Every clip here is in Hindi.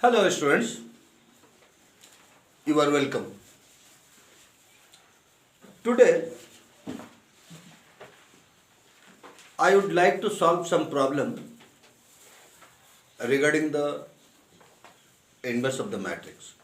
Hello students, you are welcome. Today I would like to solve some problem regarding the inverse of the matrix.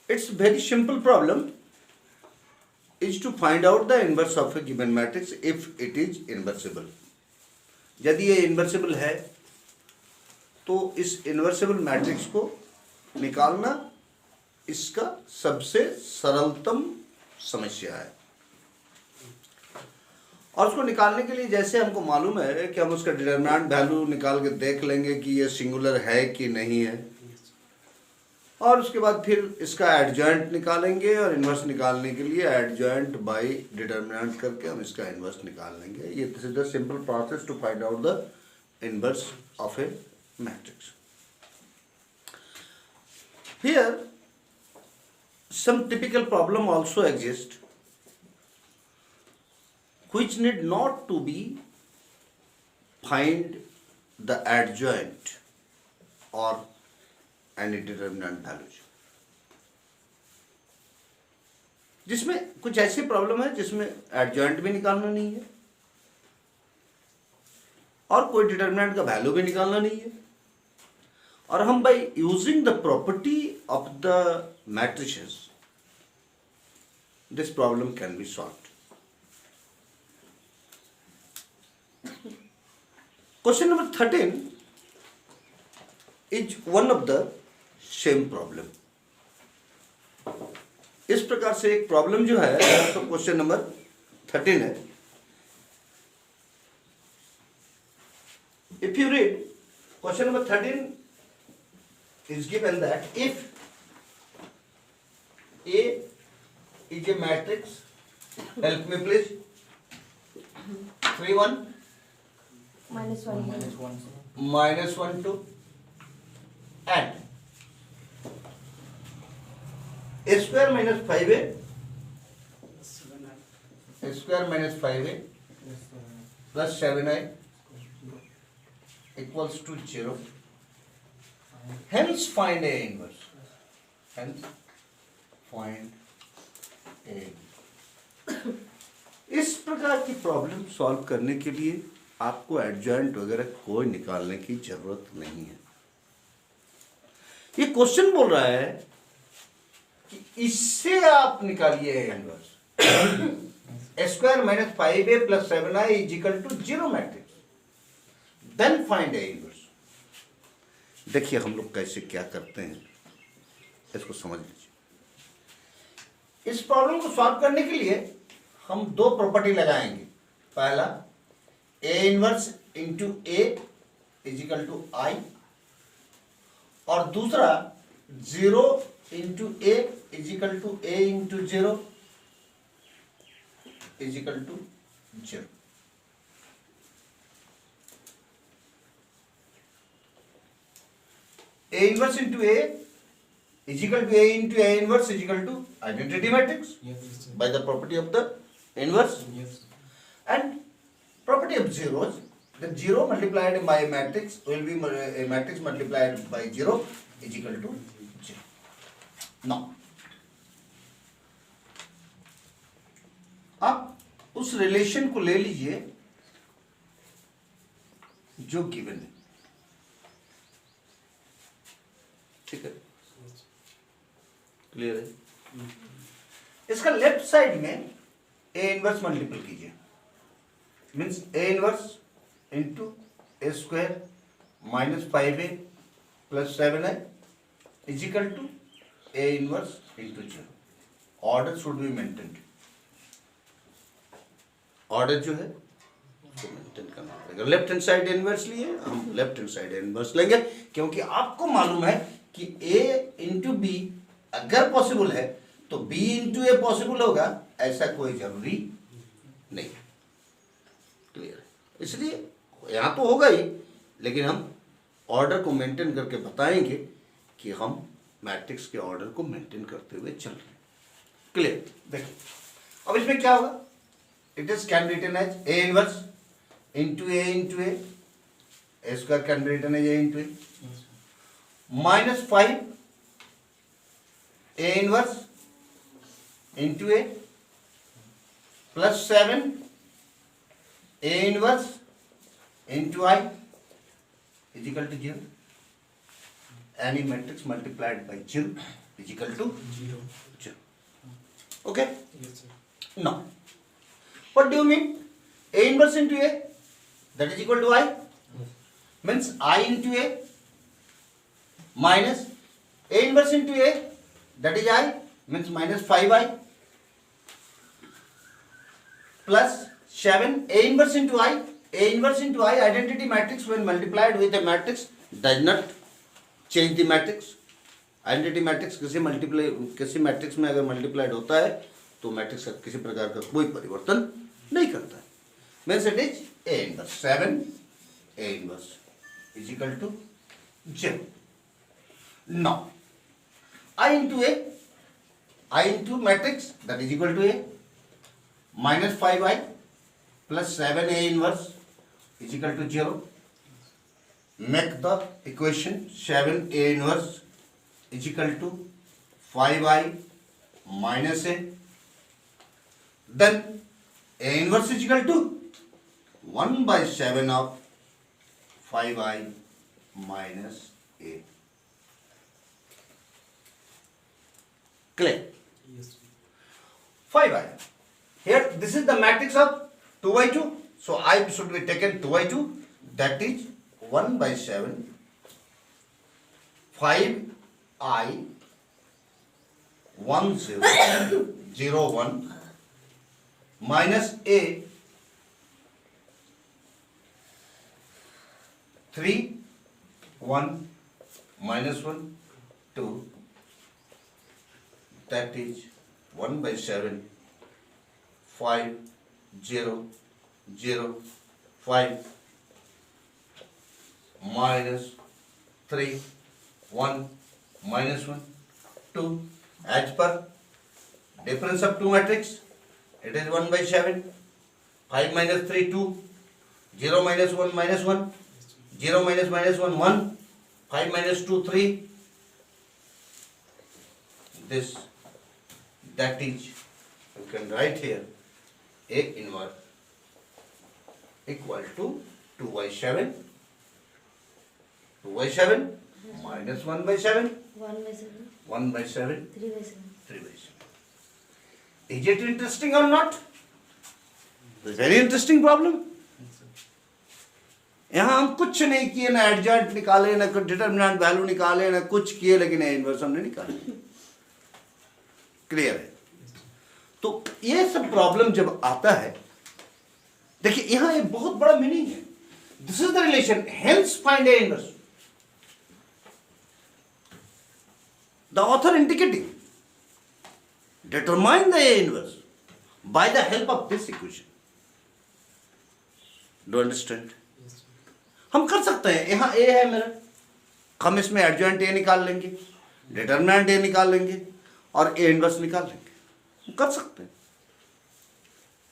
It's very simple problem is to find out the inverse of a given matrix if it is inversible. यदि ये inversible है तो इस इन्वर्सिबल मैट्रिक्स को निकालना इसका सबसे सरलतम समस्या है। और उसको निकालने के लिए जैसे हमको मालूम है कि हम उसका डिटरमिनेंट वैल्यू निकाल के देख लेंगे कि ये सिंगुलर है कि नहीं है, और उसके बाद फिर इसका एडजॉइंट निकालेंगे और इन्वर्स निकालने के लिए एडजॉइंट बाय डिटरमिनेंट करके हम इसका इन्वर्स निकाल लेंगे। ये this is the simple process to find out the inverse of a matrix. Here some typical problem also exist which need not to be find the adjoint or any determinant values. जिसमें कुछ ऐसी प्रॉब्लम है जिसमें एडजॉइंट भी निकालना नहीं है और कोई डिटरमिनेंट का वैल्यू भी निकालना नहीं है, और हम by using the property of the matrices this problem can be solved. Question number 13 is one of the same problem. इस प्रकार से एक प्रॉब्लम जो है तो क्वेश्चन नंबर 13 है. If you read question number 13 is given that if A is a matrix, help me please, 3 1 minus 1 minus 1 2 and a square minus 5a square minus 5a plus 7i equals to 0. Hence find A inverse. Hence find A. इस प्रकार की प्रॉब्लम सॉल्व करने के लिए आपको एडजॉइंट वगैरह कोई निकालने की जरूरत नहीं है. ये क्वेश्चन बोल रहा है कि इससे आप निकालिए A inverse. Square minus 5a plus 7i is equal to 0 matrix. Then find a inverse. देखिए हम लोग कैसे क्या करते हैं, इसको समझ लीजिए. इस प्रॉब्लम को सॉल्व करने के लिए हम दो प्रॉपर्टी लगाएंगे. पहला A inverse into A is equal to I, और दूसरा 0 into A is equal to A into 0 is equal to 0. A inverse into A is equal to A into A inverse is equal to identity matrix. Yes. By the property of the inverse. Yes. And property of zeros, the 0 multiplied by a matrix will be a matrix multiplied by 0 is equal to 0. Now, आप उस रिलेशन को ले लीजिए जो गिवन है. ठीक है, क्लियर है. इसका लेफ्ट साइड में ए इनवर्स मल्टीपल कीजिए. Means a inverse into A square minus 5a plus 7i is equal to a inverse into 0. Order should be maintained. Order जो है उसको मेंटेन करना पड़ेगा. लेफ्ट हैंड साइड इनवर्स लिए, हम लेफ्ट हैंड साइड इनवर्स लेंगे क्योंकि आपको मालूम है कि a इंटू बी अगर पॉसिबल है तो b इंटू ए पॉसिबल होगा, ऐसा कोई जरूरी नहीं. क्लियर है. इसलिए यहां तो होगा ही, लेकिन हम ऑर्डर को मेंटेन करके बताएंगे कि हम मैट्रिक्स के ऑर्डर को मेंटेन करते हुए चल रहे हैं. क्लियर. देखिए अब इसमें क्या होगा. It is can written as a inverse into a a square can be written as a into a, minus 5 a inverse into a, plus 7 a inverse into I is equal to 0. Any matrix multiplied by 0 is equal to 0. Okay? Yes, sir. Now, what do you mean? A inverse into A, that is equal to I. Means I into A minus A inverse into A, that is I, means minus 5I, plus 7 A inverse into I. A inverse into I, identity matrix when multiplied with a matrix does not change the matrix. Identity matrix किसी मैट्रिक्स में अगर मल्टीप्लाइड होता है तो मैट्रिक्स का किसी प्रकार का कोई परिवर्तन नहीं करता है. Means it is a inverse 7 a inverse is equal to 0. Now I into matrix that is equal to a minus 5i plus 7 a inverse is equal to 0. Make the equation 7a inverse is equal to 5i minus a. Then a inverse is equal to 1 by 7 of 5i minus a. Clear? Yes, sir. 5i. Here this is the matrix of 2 by 2. So I should be taken 2 by 2. That is 1 by 7 5i 1 0 0 1 minus a 3 1 minus 1 2, that is 1 by 7 5 0 0 5 minus 3 1 minus 1 2. As per difference of two matrix, it is 1 by 7. 5 minus 3 2, 0 minus 1 minus 1, 0 minus minus 1 1, 5 minus 2 3. This, that is, you can write here A inverse equal to 2 by 7. 2 by 7 minus 1 by 7. 1 by 7, 1 by 7, 3 by 7. 3 by 7. Is it interesting or not? It's a very interesting problem. यहाँ हम कुछ नहीं किए, ना एडजॉइंट निकाले, ना डिटरमिनेंट वैल्यू निकाले, ना कुछ किए, लेकिन इनवर्स हमने निकाले. क्लियर है? तो ये सब प्रॉब्लम जब आता है, देखिए यहाँ एक बहुत बड़ा मीनिंग है. This is the relation, hence find a inverse. The author indicating, determine the A inverse by the help of this equation. Do you understand? Yes, sir. हम कर सकते हैं, यहाँ A है मेरा, हम इसमें एडजॉइंट A निकाल लेंगे, डिटरमिनेंट A निकाल लेंगे और A इनवर्स निकाल लेंगे. हम कर सकते हैं,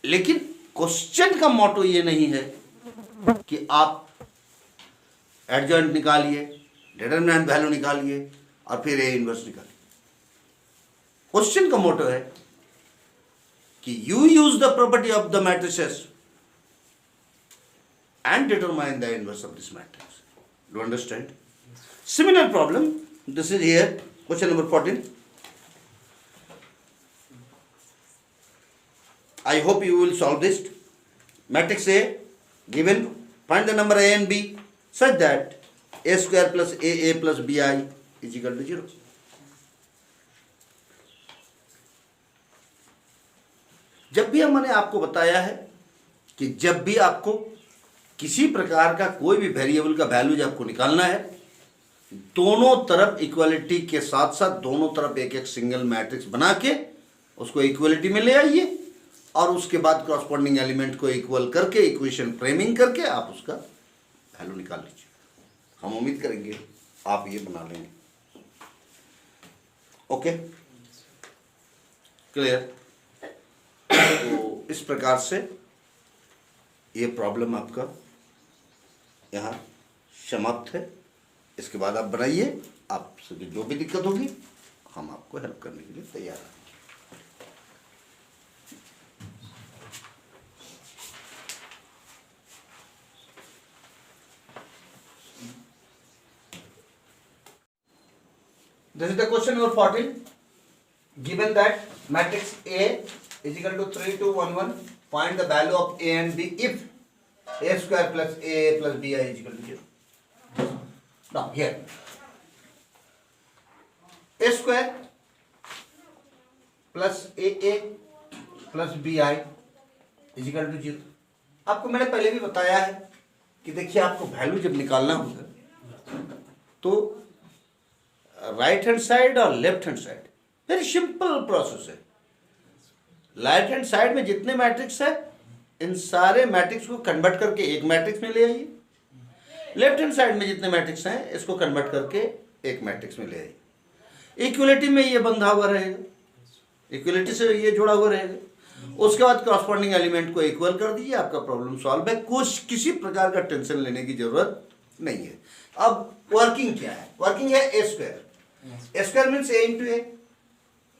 लेकिन क्वेश्चन का मोटो ये नहीं है कि आप एडजॉइंट निकालिए, डिटरमिनेंट वैल्यू निकालिए और फिर ए इनवर्स निकालिए. क्वेश्चन का मोटो है कि you use the property of the matrices and determine the inverse of this matrix. Do understand? Similar problem, this is here question number 14. I hope you will solve this. Matrix A given, find the number A and B such that A square plus AA plus BI is equal to 0. जब भी हमने आपको बताया है कि जब भी आपको किसी प्रकार का कोई भी वेरिएबल का वैल्यू जब आपको निकालना है, दोनों तरफ इक्वलिटी के साथ साथ दोनों तरफ एक एक सिंगल मैट्रिक्स बना के उसको इक्वलिटी में ले आइए और उसके बाद कॉरस्पॉन्डिंग एलिमेंट को इक्वल करके इक्वेशन फ्रेमिंग करके आप उसका वैल्यू निकाल लीजिए. हम उम्मीद करेंगे आप ये बना लेंगे. Okay, clear? तो इस प्रकार से ये प्रॉब्लम आपका यहाँ समाप्त है। इसके बाद आप बनाइए, आपसे जो भी दिक्कत होगी हम आपको हेल्प करने के लिए तैयार हैं। This is the question number 14. Given that matrix A is equal to 3, 2, 1, 1, find the value of A and B if A square plus A plus BI is equal to 0. Now here, A square plus AA plus BI is equal to 0. आपको मैंने पहले भी बताया है कि देखिए, आपको वैल्यू जब निकालना होगा तो राइट हैंड साइड और left hand side, very simple process है। राइट हैंड साइड में जितने मैट्रिक्स है इन सारे मैट्रिक्स को कन्वर्ट करके एक मैट्रिक्स में ले आइए। लेफ्ट हैंड साइड में जितने मैट्रिक्स हैं इसको कन्वर्ट करके एक मैट्रिक्स में ले आइए। इक्वलिटी में ये बंधा हुआ रहेगा, इक्वलिटी से ये जुड़ा हुआ रहेगा। उसके बाद कॉरस्पॉन्डिंग एलिमेंट को इक्वल कर दीजिए, आपका प्रॉब्लम सॉल्व है। कुछ किसी प्रकार का टेंशन लेने की जरूरत नहीं है। अब वर्किंग क्या है? वर्किंग है ए square. A square means A into A.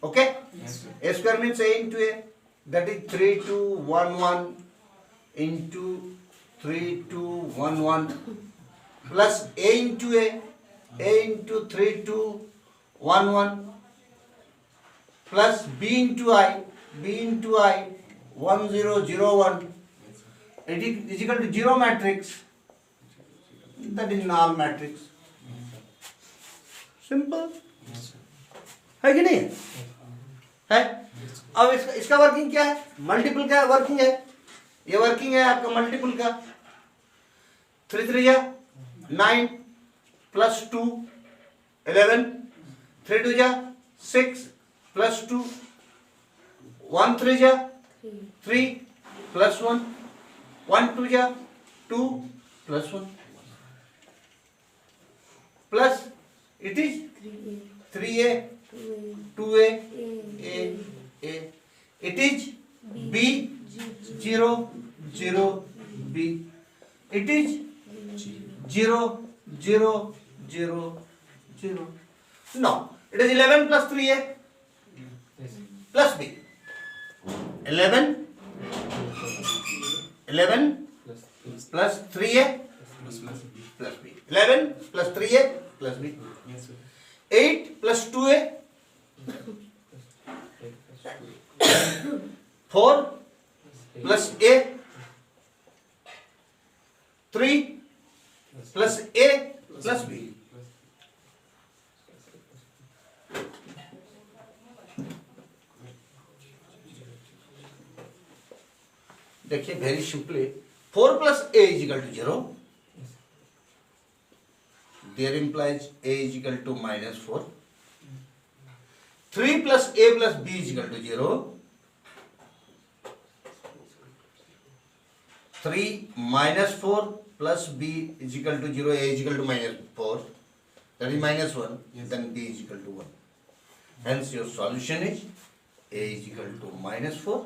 Okay? Yes, sir. A square means A into A. That is 3, 2, 1, 1 into 3, 2, 1, 1 plus A into A. A into 3, 2, 1, 1 plus B into I. B into I 1, 0, 0, 1. It is equal to 0 matrix. That is null matrix. Simple है कि नहीं है? अब इसका वर्किंग क्या है? मल्टीपल का वर्किंग है, ये वर्किंग है आपका मल्टीपल का। 3 3 जा 9 प्लस 2 11, 3 2 जा 6 प्लस 2, 1 3 जा 3 प्लस 1, 1 2 जा 2 plus 1 plus it is 3A 2A A. It is B 0 0 B. It is 0 0 0 0. No, it is 11 plus 3A plus B. 11 plus 3A plus B. 11 plus 3A plus B. 8 plus 2A 4 plus A 3 plus A plus B. देखिए, very simply 4 plus A is equal to 0. There implies A is equal to -4. 3 plus A plus B is equal to 0. 3 minus 4 plus B is equal to 0. A is equal to -4. That is -1. Then B is equal to 1. Hence your solution is A is equal to -4.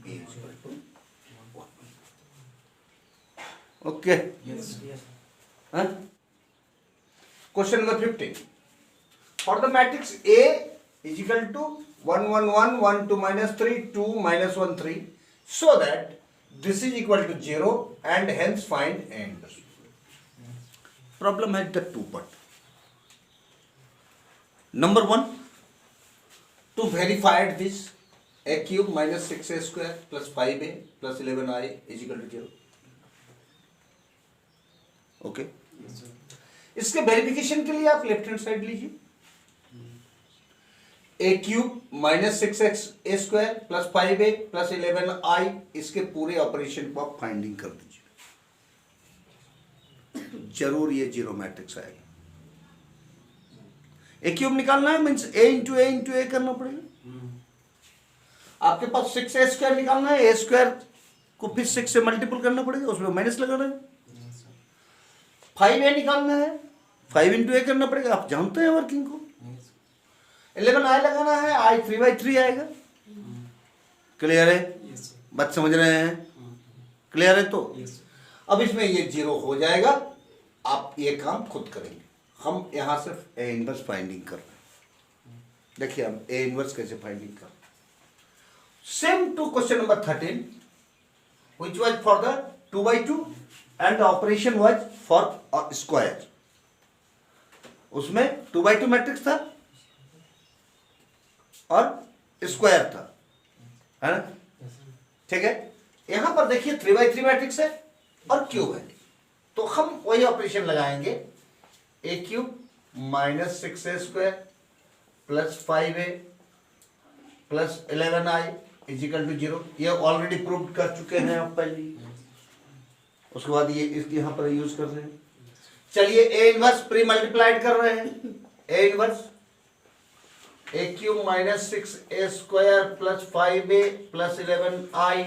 B is equal to 1. Okay. Yes. Huh? Question number 15. For the matrix A is equal to 1 1 1 1 2 -3 2 -1 3, so that this is equal to 0 and hence find end. Problem has the two part. Number 1, to verify this, A cube minus 6A square plus 5A plus 11I is equal to 0. Okay. Yes, sir. इसके वेरिफिकेशन के लिए आप लेफ्ट हैंड साइड लीजिए। A cube minus 6x A square plus 5A plus 11I, इसके पूरे ऑपरेशन को आप फाइंडिंग कर दीजिए, जरूर ये 0 मैट्रिक्स आएगा। ए क्यूब निकालना है मीन्स A इंटू ए करना पड़ेगा। आपके पास 6A स्क्वायर निकालना है, ए स्क्वायर को फिर 6 से मल्टीपल करना पड़ेगा, उसमें माइनस लगाना है। 5A निकालना है, 5 इंटू ए करना पड़ेगा, आप जानते हैं वर्किंग को। 11I लगाना है, I 3/3 आएगा। क्लियर है? बात समझ रहे हैं? क्लियर है? तो अब इसमें ये 0 हो जाएगा, आप ये काम खुद करेंगे। हम यहाँ सिर्फ ए इनवर्स फाइंडिंग कर रहे हैं। देखिए हम ए इनवर्स कैसे फाइंडिंग कर रहे हैं। Same to question number 13 which was for the 2/2 and the operation was for a square। उसमें 2/2 मैट्रिक्स था और स्क्वायर था, है ना? ठीक है। यहां पर देखिए 3/3 मैट्रिक्स है और क्यूब है, तो हम वही ऑपरेशन लगाएंगे। A cube minus 6a² plus 5a plus 11i is equal to 0। ये ऑलरेडी प्रूव कर चुके हैं आप पहले। उसके बाद ये यहां पर यूज कर रहे हैं। चलिए ए इनवर्स प्री मल्टीप्लाइड कर रहे हैं। A inverse a cube minus 6a² plus 5a plus 11i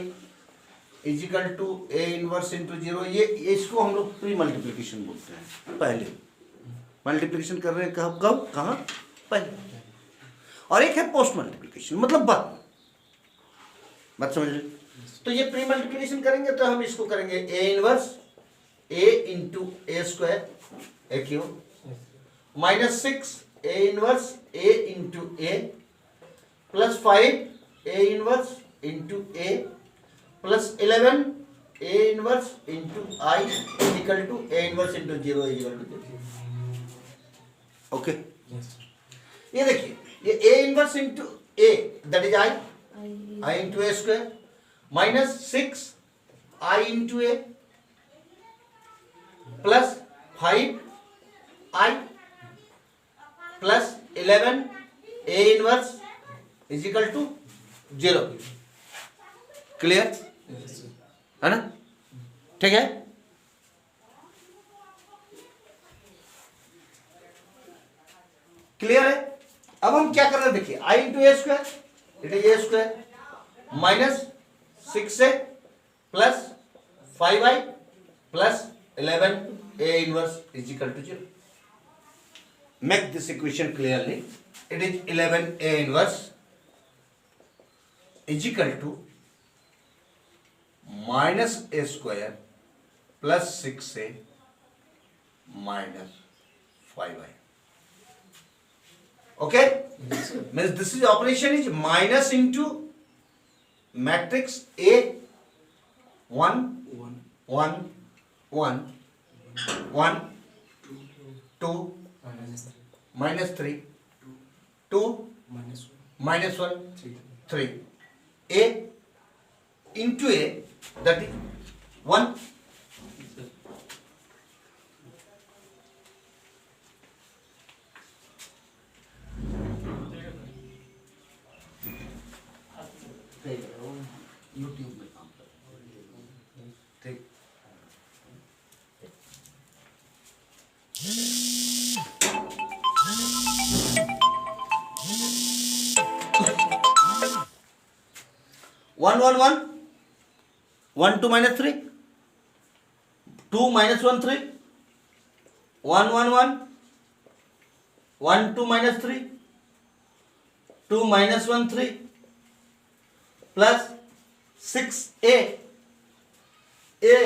is equal to a inverse into 0। ये इसको हम लोग प्री मल्टीप्लिकेशन बोलते हैं। पहले मल्टीप्लिकेशन कर रहे हैं कब कहाँ पहले, और एक है पोस्ट मल्टीप्लिकेशन मतलब बाद। बात समझ रहे? तो ये प्री मल्टीप्लिकेशन करेंगे तो हम इसको करेंगे a inverse a into a² a cube minus 6 a inverse a into a plus 5 a inverse into a plus 11 A inverse into I equal to a inverse into 0 equal to 0। Okay, ये देखिए ये a inverse into a that is I into A square minus 6 I into a plus 5 I plus 11 A inverse is equal to 0। Clear है ना? ठीक है। क्लियर है। अब हम क्या कर रहे हैं देखिए I into A square it is A square minus 6a plus 5i plus 11 A inverse is equal to 0। Make this equation clearly. It is 11 A inverse is equal to minus A square plus 6a minus 5i। Okay, means this is operation is minus into matrix A 1 1 1 1 2 minus 3 2 minus 1 3 A into A that is 1 YouTube में काम कर। ठीक, one one one 1 2 minus 3 2 minus 1 3 1 1 1 1 2 minus 3 2 minus 1 3 plus 6a a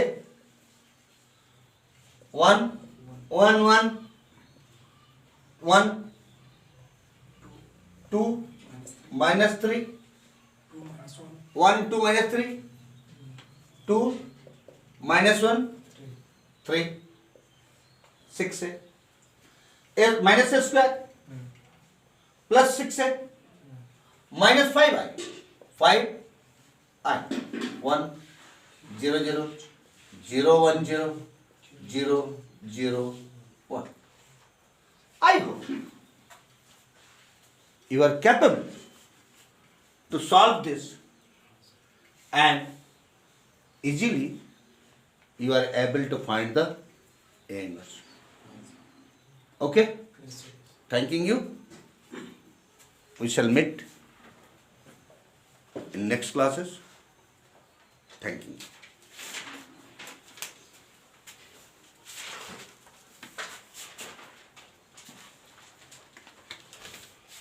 1 1 1 1 2 minus 3 1 2 minus 3 2 minus 1 3 6a a minus a square plus 6a minus 5i 5 I 1 0 0 0 1 0 0 0 1। I hope you are capable to solve this and easily you are able to find the A inverse. Okay? Thanking you. We shall meet in next classes. Thank you.